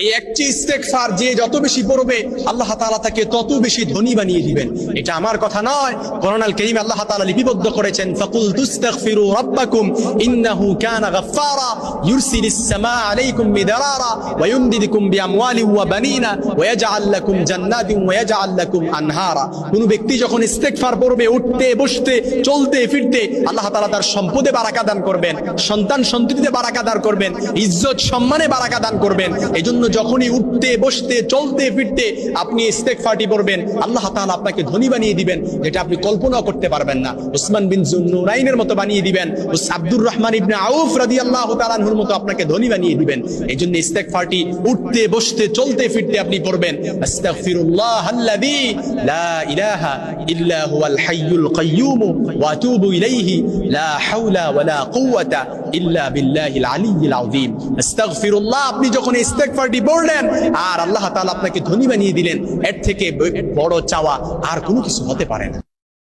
এই একটি ইস্তেগফার যে যত বেশি পড়বে আল্লাহ তাআলা তাকে তত বেশি ধনী বানিয়ে দিবেন। এটা আমার কথা নয়, কোরআন আল কারীমে আল্লাহ তাআলা লিপিবদ্ধ করেছেন, ফাকুল তুস্তাগফিরু রাব্বাকুম ইন্নাহু কানা গাফফারা ইউরসিলিস সামাআ আলাইকুম মিদরারা ওয়া ইউমদিদুকুম বিআমওয়ালিন ওয়া বানিনা ওয়া ইয়াজআল লাকুম জান্নাতিন ওয়া ইয়াজআল লাকুম আনহারা। কোন ব্যক্তি যখন ইস্তেগফার পড়বে, উঠতে বসতে চলতে ফিরতে, আল্লাহ তাআলা তার সম্পদে বারাকা দান করবেন, সন্তান সন্ততিতে বারাকা দান করবেন, ইজ্জত সম্মানে বারাকা দান করবেন। এজন্য যখনই উঠতে বসতে চলতে ফিরতে আপনি ইস্তেগফারটি পড়বেন, আল্লাহ তাআলা আপনাকে ধনী বানিয়ে দিবেন, যেটা আপনি কল্পনাও করতে পারবেন না। উসমান বিন যুন্নুরাইনের মতো বানিয়ে দিবেন, আব্দুর রহমান ইবনে আউফ রাদিয়াল্লাহু তাআলা আনহুর মতো আপনাকে ধনী বানিয়ে দিবেন। এইজন্য ইস্তেগফারটি উঠতে বসতে চলতে ফিরতে আপনি পড়বেন, আস্তাগফিরুল্লাহাল্লাযী লা ইলাহা ইল্লা হুয়াল হাইয়ুল কাইয়্যুম ওয়া আতুবু ইলাইহি লা হাওলা ওয়ালা কুওয়াতা ইল্লা বিল্লাহিল আলিয়্যিল আযীম। আস্তাগফিরুল্লাহ আপনি যখন ইস্তেগফারটি পড়লেন আর আল্লাহ তাআলা আপনাকে ধনী বানিয়ে দিলেন, এর থেকে বড় চাওয়া আর কোনো কিছু হতে পারে না।